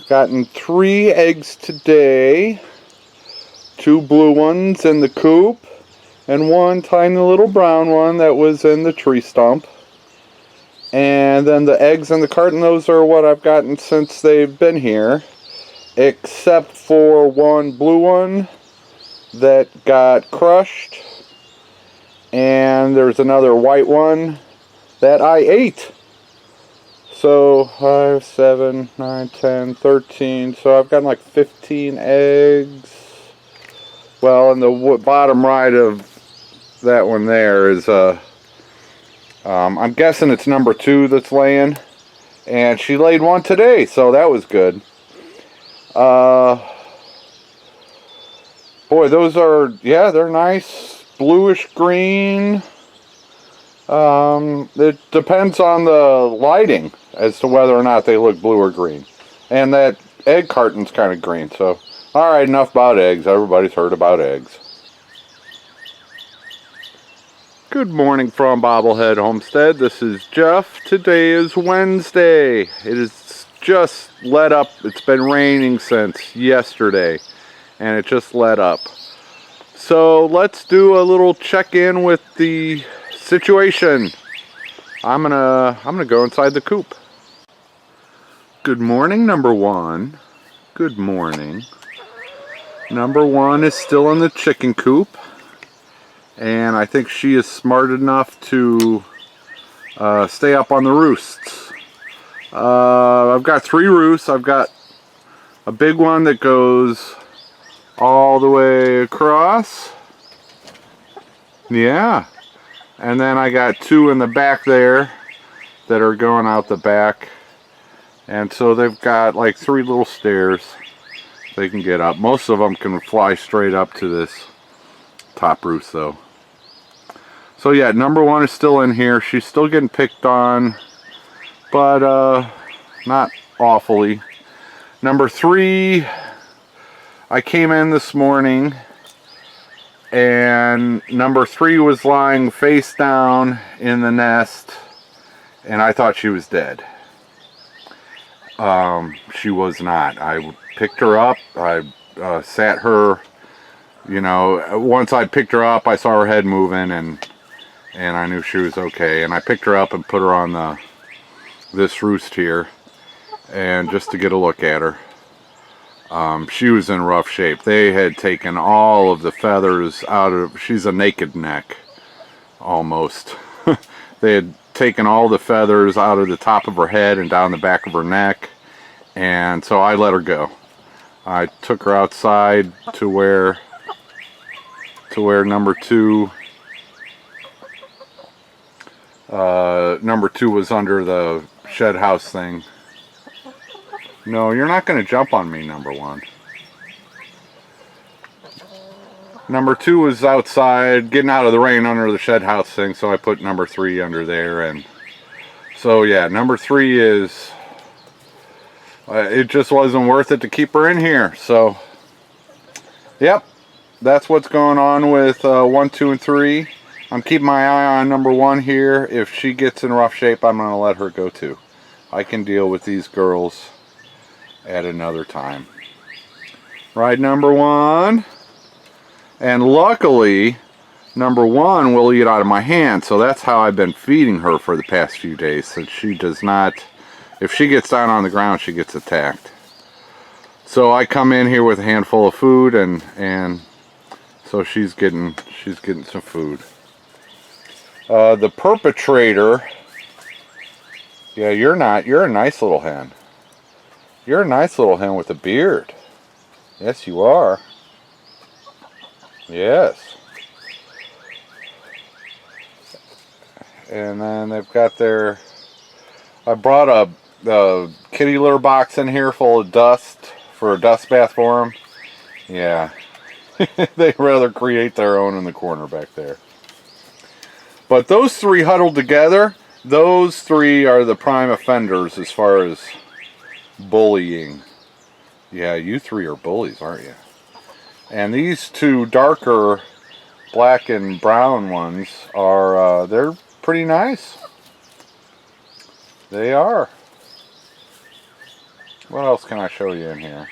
Gotten 3 eggs today. 2 blue ones in the coop, and 1 tiny little brown one that was in the tree stump. And then the eggs in the carton, those are what I've gotten since they've been here, except for 1 blue one that got crushed, and there's another white one that I ate. So 5, 7, 9, 10, 13, so I've gotten like 15 eggs. Well, in the bottom right of that one there is I'm guessing it's number 2 that's laying, and she laid 1 today, so that was good. Boy, those are, yeah, they're nice bluish green. It depends on the lighting as to whether or not they look blue or green, and that egg carton's kind of green. So all right, enough about eggs. Everybody's heard about eggs. Good morning from Bobblehead Homestead. This is Jeff. Today is Wednesday. It is just let up. It's been raining since yesterday, and it just let up. So let's do a little check-in with the situation. I'm gonna go inside the coop. Good morning, number 1. Good morning. Number 1 is still in the chicken coop, and I think she is smart enough to stay up on the roosts. I've got 3 roosts. I've got a big one that goes all the way across. Yeah. And then I got 2 in the back there that are going out the back. And so they've got like 3 little stairs they can get up. Most of them can fly straight up to this top roost though. So yeah, number 1 is still in here. She's still getting picked on, but not awfully. Number 3, I came in this morning and number 3 was lying face down in the nest, and I thought she was dead. She was not. I picked her up. I sat her, you know, once I picked her up, I saw her head moving, and I knew she was okay. And I picked her up and put her on this roost here, and just to get a look at her. She was in rough shape. They had taken all of the feathers out of, she's a naked neck, almost. They had taken all the feathers out of the top of her head and down the back of her neck, and so I let her go. I took her outside to where number 2 was under the shed house thing. No, you're not going to jump on me, number 1. Number 2 was outside, getting out of the rain under the shed house thing, so I put number 3 under there. And so, yeah, number 3 is, it just wasn't worth it to keep her in here. So, yep, that's what's going on with 1, 2, and 3. I'm keeping my eye on number 1 here. If she gets in rough shape, I'm going to let her go too. I can deal with these girls at another time. Right, number 1? And luckily, number 1 will eat out of my hand, so that's how I've been feeding her for the past few days, since she does not, if she gets down on the ground, she gets attacked. So I come in here with a handful of food, and so she's getting some food. The perpetrator, yeah, you're a nice little hen. You're a nice little hen with a beard. Yes, you are. Yes. And then they've got their, I brought a kitty litter box in here full of dust for a dust bath for them. Yeah. They'd rather create their own in the corner back there. But those 3 huddled together, those 3 are the prime offenders as far as bullying. Yeah, you 3 are bullies, aren't you? And these 2 darker black and brown ones are, they're pretty nice. They are. What else can I show you in here?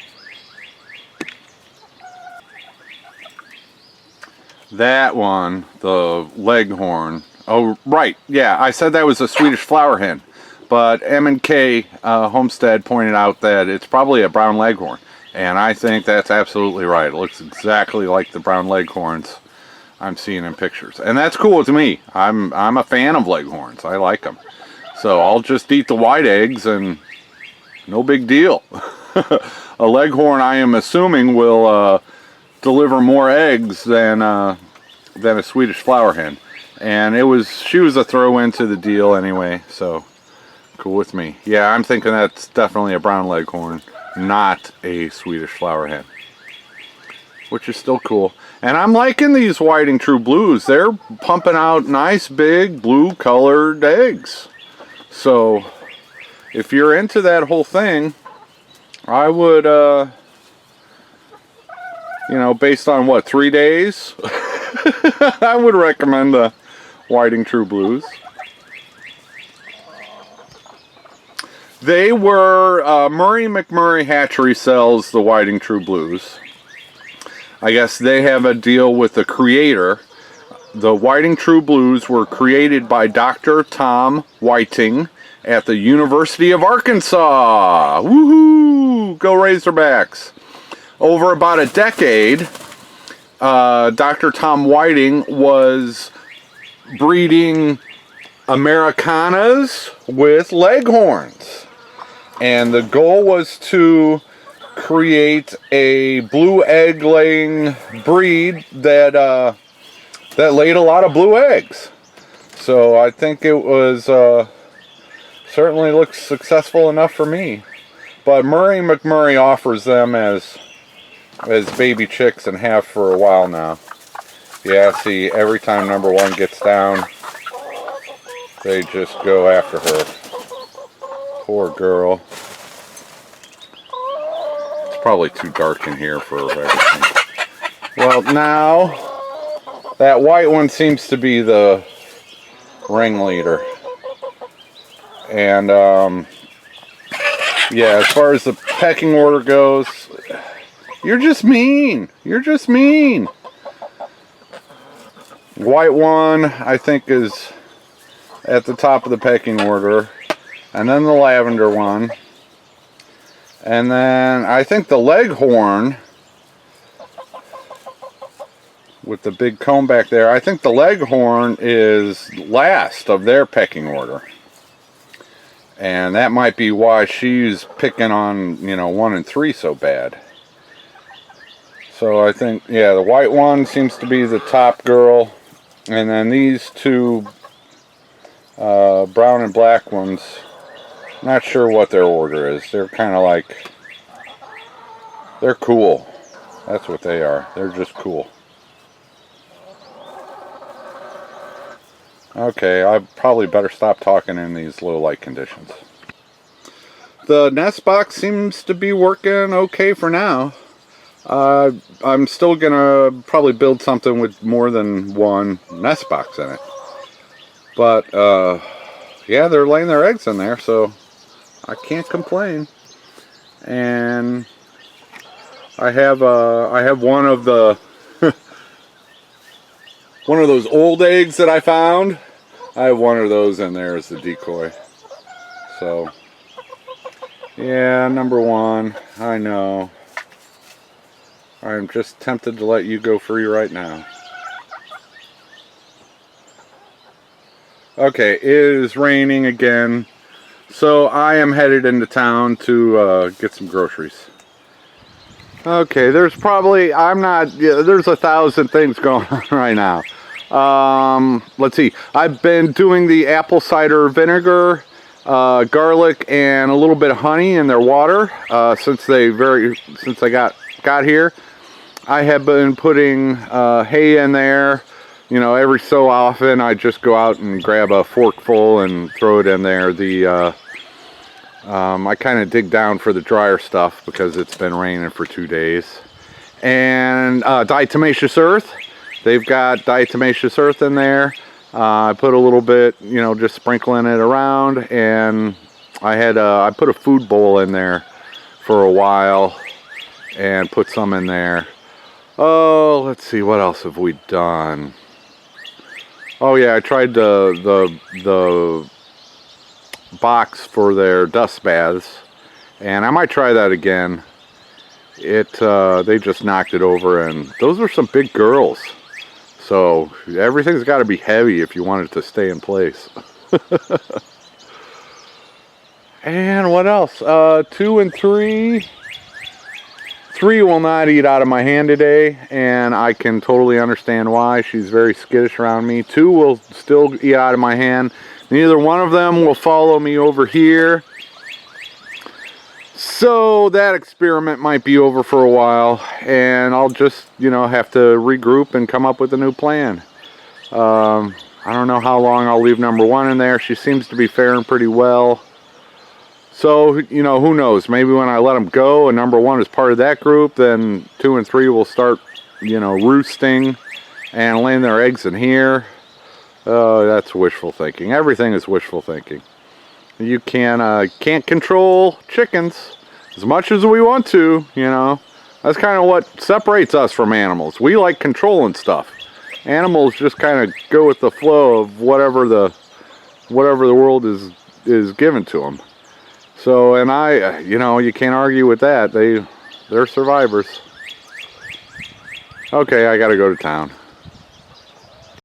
That one, the leghorn. Oh, right. Yeah, I said that was a Swedish flower hen. But M&K Homestead pointed out that it's probably a brown leghorn. And I think that's absolutely right. It looks exactly like the brown leghorns I'm seeing in pictures. And that's cool with me. I'm a fan of leghorns. I like them. So I'll just eat the white eggs and no big deal. A leghorn, I am assuming, will deliver more eggs than a Swedish flower hen. And she was a throw into the deal anyway, so cool with me. Yeah, I'm thinking that's definitely a brown leghorn, not a Swedish flower hen, which is still cool. And I'm liking these Whiting True Blues. They're pumping out nice big blue colored eggs. So if you're into that whole thing, I would you know, based on what, 3 days, I would recommend the Whiting True Blues. They were, Murray McMurray Hatchery sells the Whiting True Blues. I guess they have a deal with the creator. The Whiting True Blues were created by Dr. Tom Whiting at the University of Arkansas. Woohoo! Go Razorbacks! Over about a decade, Dr. Tom Whiting was breeding Americanas with Leghorns. And the goal was to create a blue egg laying breed that laid a lot of blue eggs. So I think it was certainly looks successful enough for me. But Murray McMurray offers them as baby chicks and have for a while now. Yeah, see, every time number one gets down, they just go after her. Poor girl. It's probably too dark in here for everything. Well, now that white one seems to be the ringleader. And yeah, as far as the pecking order goes, you're just mean. You're just mean. White one, I think, is at the top of the pecking order. And then the lavender one. And then I think the leghorn, with the big comb back there, I think the leghorn is last of their pecking order. And that might be why she's picking on, you know, 1 and 3 so bad. So I think, yeah, the white one seems to be the top girl. And then these two brown and black ones, not sure what their order is. They're kind of like, they're cool. That's what they are. They're just cool. Okay, I probably better stop talking in these low light conditions. The nest box seems to be working okay for now. I'm still gonna probably build something with more than one nest box in it. But yeah, they're laying their eggs in there, so I can't complain. And I have one of the one of those old eggs that I found. I have one of those in there as the decoy. So yeah, number one, I know. I'm just tempted to let you go free right now. Okay, it is raining again, so I am headed into town to get some groceries. Okay, there's probably, there's 1,000 things going on right now. Let's see, I've been doing the apple cider vinegar, garlic, and a little bit of honey in their water since I got here. I have been putting hay in there. You know, every so often I just go out and grab a forkful and throw it in there. I kind of dig down for the drier stuff because it's been raining for 2 days. And diatomaceous earth. They've got diatomaceous earth in there. I put a little bit, you know, just sprinkling it around, and I put a food bowl in there for a while and put some in there. Oh, let's see, what else have we done? Oh yeah, I tried the box for their dust baths, and I might try that again. They just knocked it over, and those are some big girls. So everything's got to be heavy if you want it to stay in place. And what else? 2 and 3. 3 will not eat out of my hand today, and I can totally understand why. She's very skittish around me. 2 will still eat out of my hand. Neither one of them will follow me over here. So that experiment might be over for a while, and I'll just, you know, have to regroup and come up with a new plan. I don't know how long I'll leave number 1 in there. She seems to be faring pretty well. So, you know, who knows? Maybe when I let them go and number 1 is part of that group, then 2 and 3 will start, you know, roosting and laying their eggs in here. That's wishful thinking. Everything is wishful thinking. You can't control chickens as much as we want to, you know. That's kind of what separates us from animals. We like controlling stuff. Animals just kind of go with the flow of whatever the world is given to them. So, and you know, you can't argue with that. They're survivors. Okay, I gotta go to town.